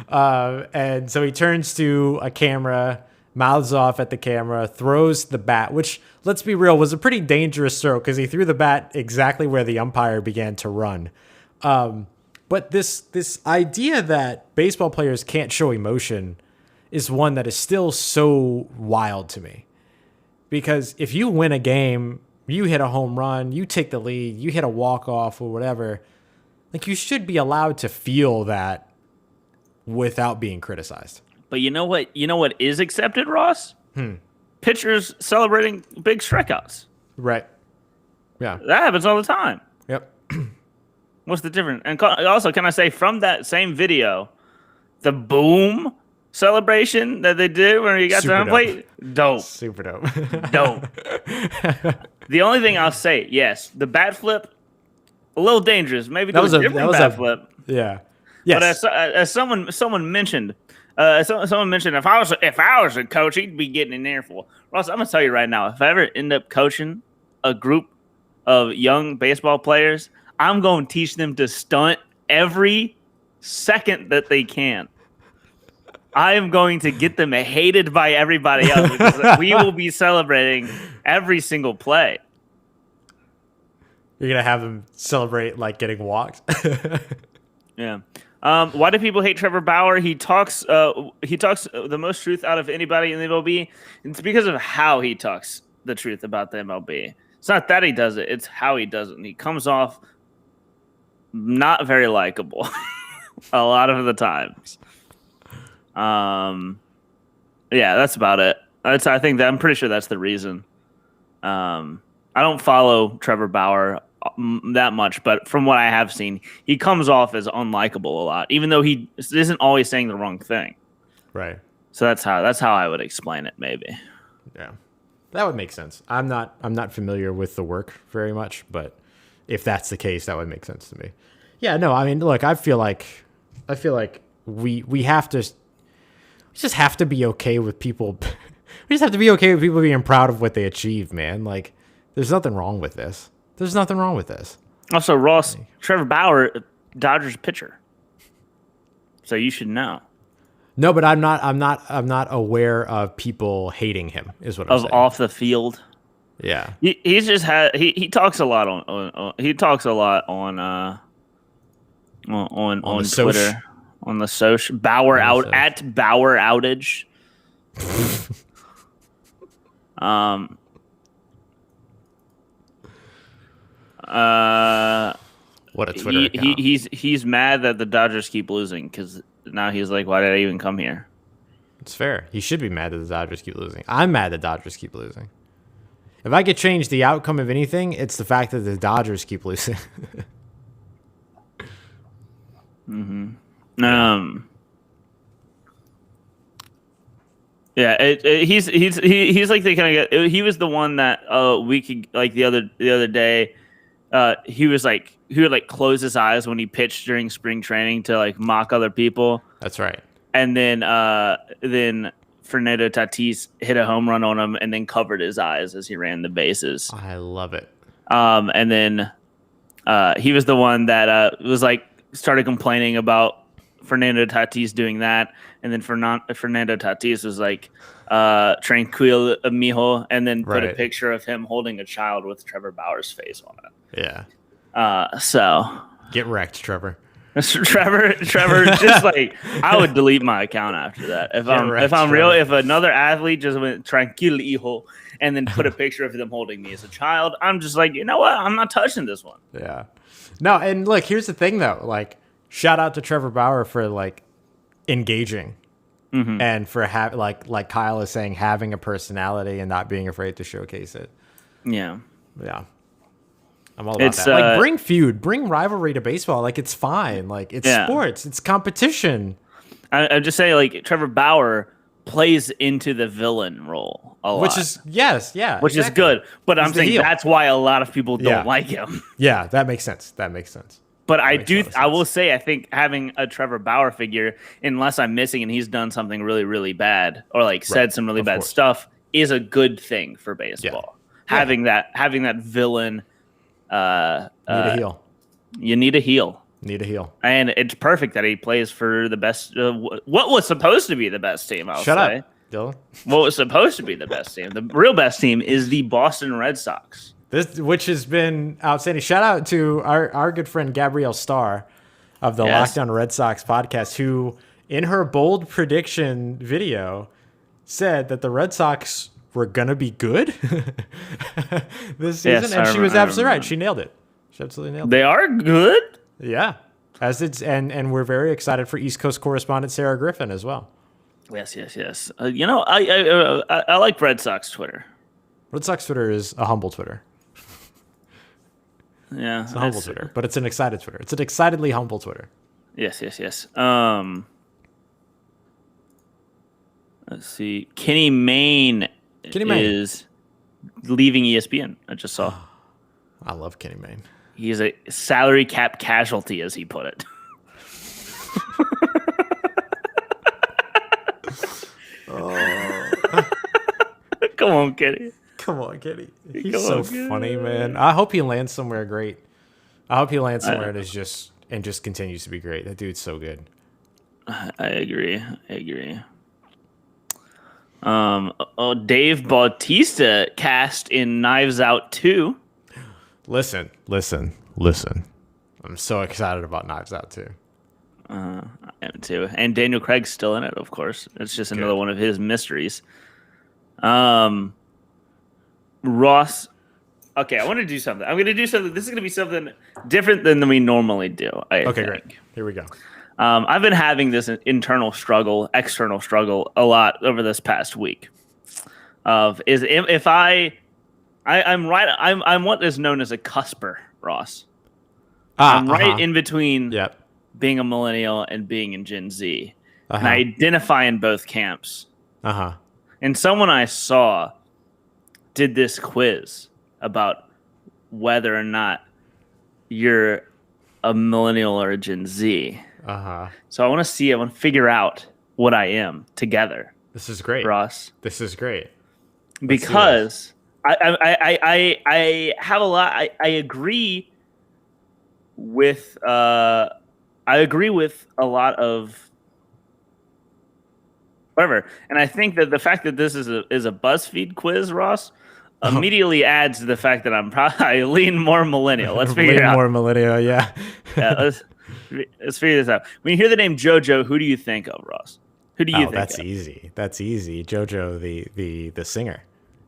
And so he turns to a camera, mouths off at the camera, throws the bat, which, let's be real, was a pretty dangerous throw because he threw the bat exactly where the umpire began to run. But this idea that baseball players can't show emotion is one that is still so wild to me. Because if you win a game, you hit a home run, you take the lead, you hit a walk-off or whatever, like you should be allowed to feel that without being criticized. But you know what is accepted, Ross? Pitchers celebrating big strikeouts. Right. Yeah. That happens all the time. Yep. What's the difference? And also, can I say, from that same video, the boom celebration that they did when he got to home plate, dope. Super dope. Dope. The only thing I'll say, yes, the bat flip, a little dangerous. Maybe do a different bat flip. Yeah. Yes. But as someone mentioned, if I was a coach, he'd be getting an earful. Ross, I'm gonna tell you right now, if I ever end up coaching a group of young baseball players, I'm going to teach them to stunt every second that they can. I am going to get them hated by everybody else because we will be celebrating every single play. You're going to have them celebrate like getting walked? Yeah. Why do people hate Trevor Bauer? He talks the most truth out of anybody in the MLB. It's because of how he talks the truth about the MLB. It's not that he does it. It's how he does it. And he comes off not very likable a lot of the times. Yeah, that's about it. I'm pretty sure that's the reason. I don't follow Trevor Bauer that much, but from what I have seen, he comes off as unlikable a lot, even though he isn't always saying the wrong thing. Right. So that's how I would explain it, maybe. Yeah, that would make sense. I'm not familiar with the work very much, but if that's the case, that would make sense to me. Yeah, no, I mean, look, I feel like we have to. We just have to be okay with people. We just have to be okay with people being proud of what they achieve, man. Like, there's nothing wrong with this. There's nothing wrong with this. Also, Ross, Trevor Bauer, Dodgers pitcher. So you should know. No, but I'm not aware of people hating him. Is what I'm saying. Of off the field. Yeah. He's just had he talks a lot on Twitter. On the social Bauer out at Bauer outage. What a Twitter account. He's mad that the Dodgers keep losing because now he's like, why did I even come here? It's fair. He should be mad that the Dodgers keep losing. I'm mad that Dodgers keep losing. If I could change the outcome of anything, it's the fact that the Dodgers keep losing. Mm-hmm. Yeah, he's like the kind of guy. He was the one that we could like the other day. He would like close his eyes when he pitched during spring training to like mock other people. That's right. And then Fernando Tatis hit a home run on him and then covered his eyes as he ran the bases. I love it. And then he was the one that was like started complaining about Fernando Tatis doing that, and then Fernando Tatis was like, tranquil, mijo, and then put a picture of him holding a child with Trevor Bauer's face on it. Yeah. So get wrecked, Trevor. Trevor, just like I would delete my account after that. If another athlete just went tranquil, hijo, and then put a picture of them holding me as a child, I'm just like, you know what? I'm not touching this one. Yeah. No, and look, here's the thing though. Like, shout out to Trevor Bauer for like engaging, and for like Kyle is saying, having a personality and not being afraid to showcase it. Yeah. Yeah. I'm all about It's, that. Like, bring rivalry to baseball. Like, it's fine. Like, it's sports. It's competition. I'm just saying, like, Trevor Bauer plays into the villain role a lot. Which is, which is good. But I'm saying heel. that's why a lot of people don't like him. Yeah, that makes sense. But I will say, I think having a Trevor Bauer figure, unless I'm missing and he's done something really, really bad or like said some really bad stuff, is a good thing for baseball. Yeah. Having that villain. Need a heel. You need a heel. Need a heel. And it's perfect that he plays for the best. What was supposed to be the best team? Shut up, Dylan. What was supposed to be the best team? The real best team is the Boston Red Sox. Which has been outstanding. Shout out to our good friend Gabrielle Starr of the Lockdown Red Sox podcast, who in her bold prediction video said that the Red Sox were gonna be good this season, and she was absolutely right. She nailed it. She absolutely nailed it. They are good. Yeah, and we're very excited for East Coast correspondent Sarah Griffin as well. Yes. I like Red Sox Twitter. Red Sox Twitter is a humble Twitter. Yeah, it's a humble Twitter, but it's an excited Twitter. It's an excitedly humble Twitter. Yes. Let's see. Kenny Mayne is leaving ESPN. I just saw. I love Kenny Mayne. He's a salary cap casualty, as he put it. Come on, Kenny. He's so funny, man. I hope he lands somewhere great. I hope he lands somewhere and just continues to be great. That dude's so good. I agree. Dave Bautista cast in Knives Out 2. Listen. I'm so excited about Knives Out 2. I am too. And Daniel Craig's still in it, of course. It's just another one of his mysteries. Ross. Okay, I want to do something. I'm going to do something. This is going to be something different than we normally do. I think. Great. Here we go. I've been having this external struggle a lot over this past week. I'm what is known as a cusper, Ross. I'm right in between being a millennial and being in Gen Z. And I identify in both camps. And someone I saw did this quiz about whether or not you're a millennial or a Gen Z. So I want to figure out what I am together. This is great, Ross. This is great. Because I have a lot. I agree with a lot of whatever, and I think that the fact that this is a BuzzFeed quiz, Ross, immediately adds to the fact that I lean more millennial. Let's figure it out. More millennial, yeah. Let's figure this out. When you hear the name JoJo, who do you think of, Ross? Who do you think? That's easy. That's easy. JoJo, the singer.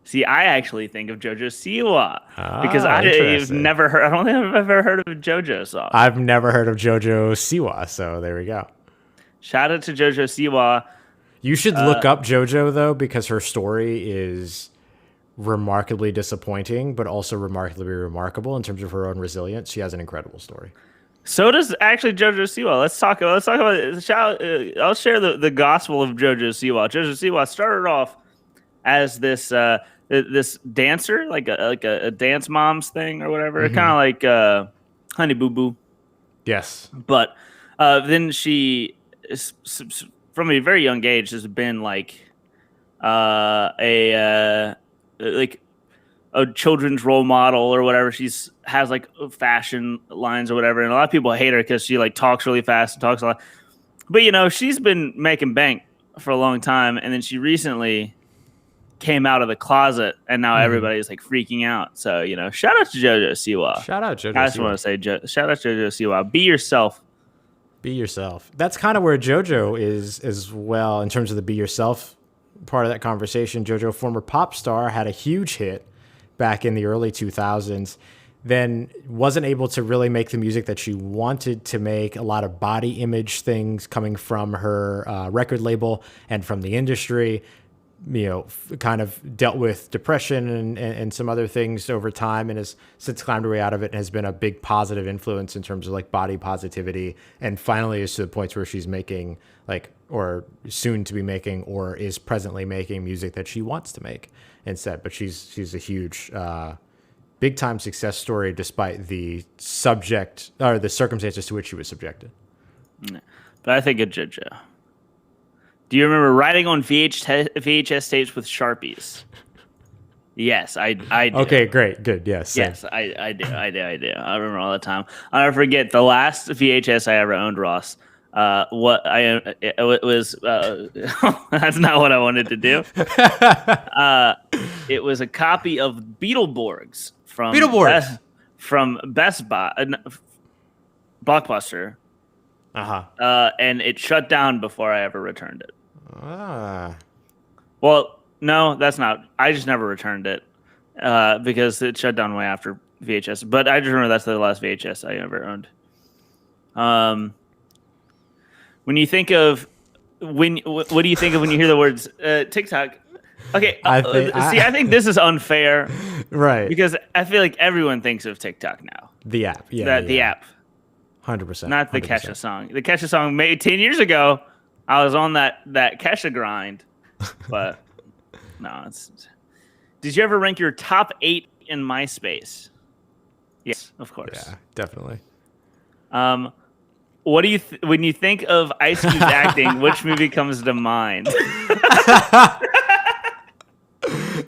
See, I actually think of JoJo Siwa because I've never heard. I don't think I've ever heard of a JoJo song. I've never heard of JoJo Siwa, so there we go. Shout out to JoJo Siwa. You should look up JoJo though, because her story is remarkably disappointing, but also remarkably remarkable in terms of her own resilience. She has an incredible story. So does actually JoJo Siwa. Let's talk about. I'll share the gospel of JoJo Siwa. JoJo Siwa started off as this dancer, like a dance moms thing or whatever, kind of like Honey Boo Boo. Yes, but then she, from a very young age, has been like a children's role model or whatever. Has like fashion lines or whatever, and a lot of people hate her because she like talks really fast and talks a lot. But she's been making bank for a long time, and then she recently came out of the closet, and now everybody's like freaking out. So shout out to JoJo Siwa. Shout out JoJo. I just want to say shout out to JoJo Siwa. Be yourself. Be yourself. That's kind of where JoJo is as well in terms of the be yourself part of that conversation. JoJo, former pop star, had a huge hit back in the early 2000s, then wasn't able to really make the music that she wanted to make. A lot of body image things coming from her record label and from the industry. kind of dealt with depression and some other things over time, and has since climbed her way out of it, and has been a big positive influence in terms of like body positivity, and finally is to the point where she's making or soon to be making, or is presently making music that she wants to make instead. But she's a huge big time success story despite the subject or the circumstances to which she was subjected. But I think a JoJo. Do you remember writing on VHS tapes with Sharpies? Yes, I do. Okay, great, good, yes. Yes, I do. I remember all the time. I'll never forget the last VHS I ever owned, Ross. It was that's not what I wanted to do. It was a copy of Beetleborgs from Best Buy, Blockbuster. And it shut down before I ever returned it. Well, no, that's not. I just never returned it because it shut down way after VHS. But I just remember that's the last VHS I ever owned. When you think of what do you think of when you hear the words TikTok? Okay, I think this is unfair, right? Because I feel like everyone thinks of TikTok now. The app, the app. 100%. Not the Kesha song. The Kesha song made 10 years ago. I was on that Kesha grind, but no. Did you ever rank your top 8 in MySpace? Yes, of course. Yeah, definitely. What do you when you think of Ice Cube's acting? Which movie comes to mind?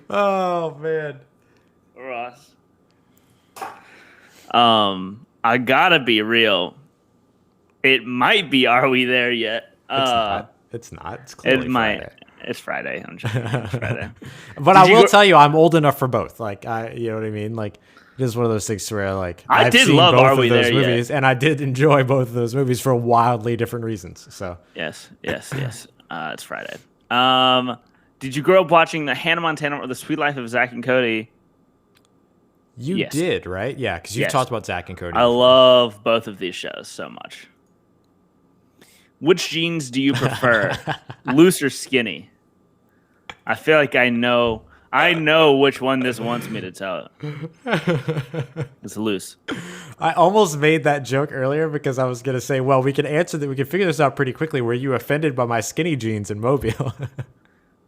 Oh man, Ross. I gotta be real. It might be Are We There Yet? It's not. It's clearly Friday. It's Friday. I'm joking. It's Friday. But I will tell you, I'm old enough for both. Like, you know what I mean? Like, it is one of those things where, like, I've seen both of those movies, and I did enjoy both of those movies for wildly different reasons. So yes. It's Friday. Did you grow up watching the Hannah Montana or the Sweet Life of Zack and Cody? You did, right? Yeah, because you've talked about Zack and Cody. I love both of these shows so much. Which jeans do you prefer, loose or skinny? I feel like I know which one this wants me to tell it. It's loose. I almost made that joke earlier because I was going to say, well, we can answer that. We can figure this out pretty quickly. Were you offended by my skinny jeans in Mobile?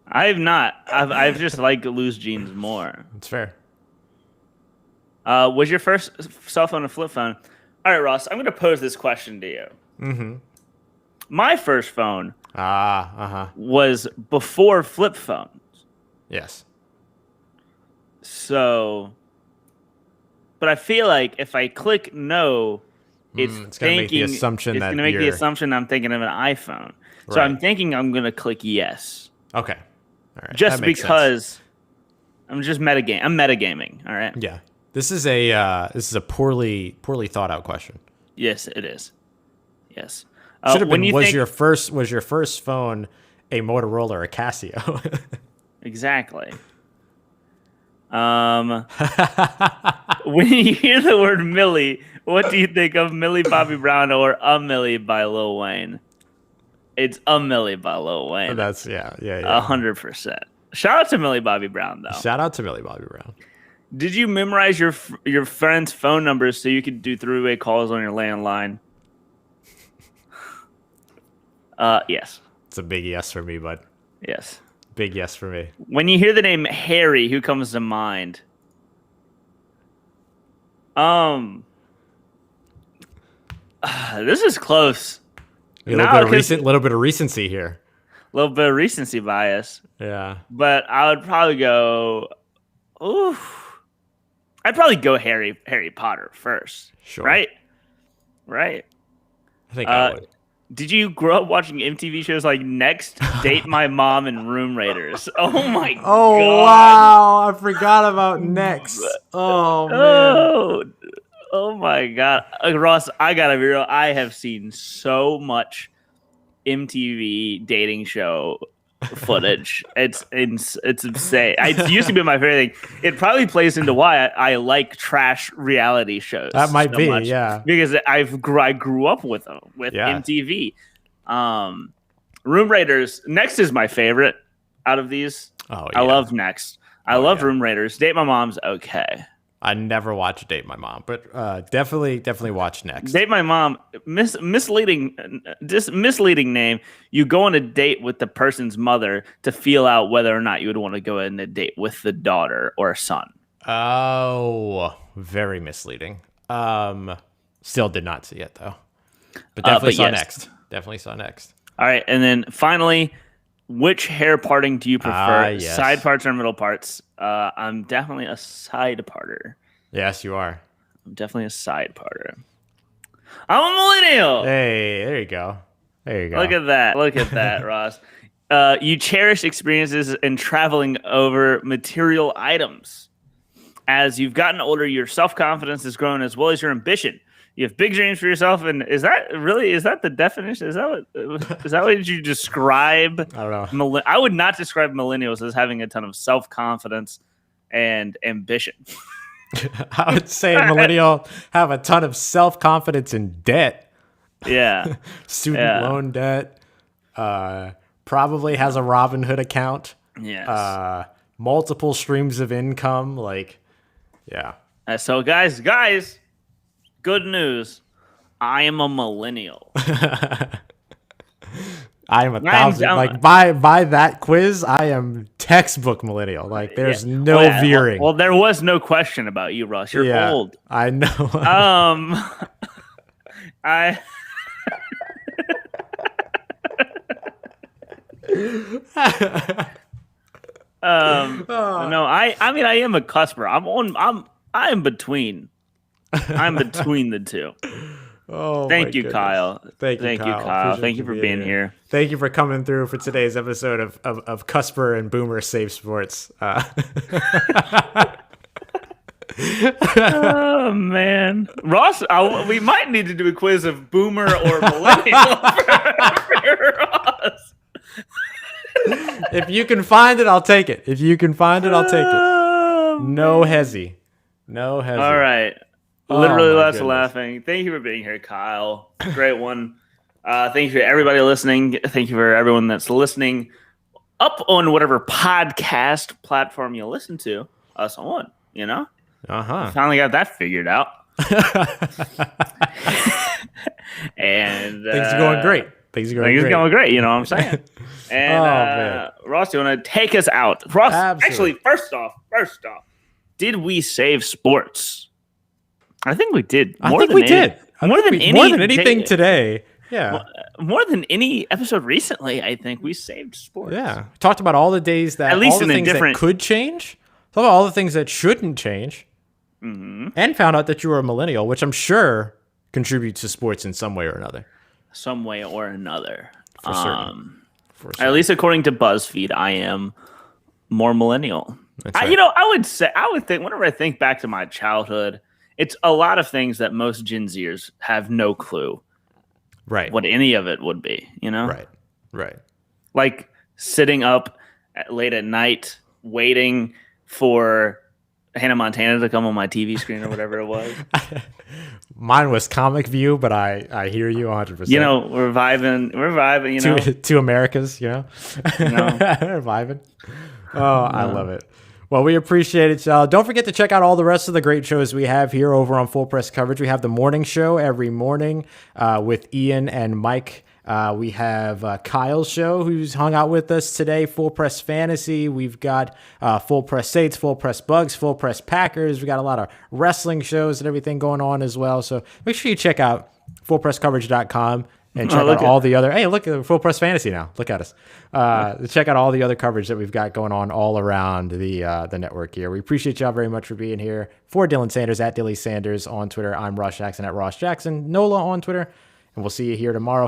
I've not. I've just liked loose jeans more. It's fair. Was your first cell phone a flip phone? All right, Ross, I'm going to pose this question to you. Mm-hmm. My first phone was before flip phones. Yes. So, but I feel like if I click no, it's going to make the assumption it's going to make the assumption I'm thinking of an iPhone. So I'm thinking I'm going to click yes. Okay. All right. Just because I'm just metagaming. I'm metagaming. All right. Yeah. This is a poorly thought out question. Yes, it is. Yes. Should have been. Was your first phone a Motorola or a Casio? Exactly. When you hear the word Millie, what do you think of Millie Bobby Brown or A Millie by Lil Wayne? It's A Millie by Lil Wayne. That's 100%. Shout out to Millie Bobby Brown though. Shout out to Millie Bobby Brown. Did you memorize your friends' phone numbers so you could do three-way calls on your landline? Yes. It's a big yes for me, bud. Yes. Big yes for me. When you hear the name Harry, who comes to mind? This is close. A little bit of recency here. A little bit of recency bias. Yeah. But I would probably go. I'd probably go Harry Potter first. Sure. Right. I think I would. Did you grow up watching MTV shows like Next, Date My Mom, and Room Raiders? Oh my god! Oh wow! I forgot about Next. Oh man! Oh my god, Ross! I gotta be real. I have seen so much MTV dating show footage. It's insane. It used to be my favorite thing. It probably plays into why I like trash reality shows. That might so be, much, yeah. Because I grew up with them MTV. Room Raiders. Next is my favorite out of these. Oh, I yeah. love Next. I love Room Raiders. Date My Mom's okay. I never watched Date My Mom, but definitely watch Next. Date My Mom, misleading name. You go on a date with the person's mother to feel out whether or not you would want to go on a date with the daughter or son. Oh, very misleading. Still did not see it though, but definitely saw yes. Next. Definitely saw Next. All right, and then finally, which hair parting do you prefer? Yes. Side parts or middle parts? I'm definitely a side parter. Yes, you are. I'm definitely a side parter. I'm a millennial. Hey, there you go. There you go. Look at that. Look at that, Ross. You cherish experiences in traveling over material items. As you've gotten older, your self-confidence has grown as well as your ambition. You have big dreams for yourself, and is that the definition? Is that what you describe? I don't know. I would not describe millennials as having a ton of self-confidence and ambition. I would say millennial have a ton of self-confidence and debt. Yeah. Student loan debt. Probably has a Robinhood account. Yes. Multiple streams of income. Like, yeah. So guys, good news. I am a millennial. I am 1,000. Like by that quiz, I am textbook millennial. Like there's no veering. Well, there was no question about you, Russ. You're old. I know. No, I mean I am a cusper. I am between. I'm between the two. Oh, thank you, Kyle. Thank you, Kyle. Thank you for being here. Thank you for coming through for today's episode of Cusper and Boomer Save Sports. Oh man, Ross, we might need to do a quiz of Boomer or Millennial for Ross. If you can find it, I'll take it. No hezzy. No hezzy. All right. Literally less laughing. Thank you for being here, Kyle. Great one. Thank you for everybody listening. Thank you for everyone that's listening up on whatever podcast platform you listen to us on, you know? Finally got that figured out. And things are going great. Things are going great, you know what I'm saying? And Ross, do you want to take us out? Ross, actually, first off, did we save sports? I think we did. More than anything today. Yeah. More than any episode recently, I think we saved sports. Yeah. We talked about all the days that, at least all the in things a different... that could change. Talked about all the things that shouldn't change. Mm-hmm. And found out that you were a millennial, which I'm sure contributes to sports in some way or another. For certain. At least according to BuzzFeed, I am more millennial. Right. I would think, whenever I think back to my childhood, it's a lot of things that most Gen Zers have no clue what any of it would be, you know? Right. Like sitting up late at night waiting for Hannah Montana to come on my TV screen or whatever it was. Mine was Comic View, but I hear you 100%. You know, we're vibing, you know. Two Americas, you know? We're vibing. I love it. Well, we appreciate it, y'all. Don't forget to check out all the rest of the great shows we have here over on Full Press Coverage. We have the morning show every morning with Ian and Mike. We have Kyle's show, who's hung out with us today, Full Press Fantasy. We've got Full Press Saints, Full Press Bugs, Full Press Packers. We got a lot of wrestling shows and everything going on as well. So make sure you check out fullpresscoverage.com. And check out all the other... Hey, look at Full Press Fantasy now. Look at us. Check out all the other coverage that we've got going on all around the network here. We appreciate y'all very much for being here. For Dylan Sanders, at Dilly Sanders on Twitter. I'm Ross Jackson, at Ross Jackson. NOLA on Twitter. And we'll see you here tomorrow.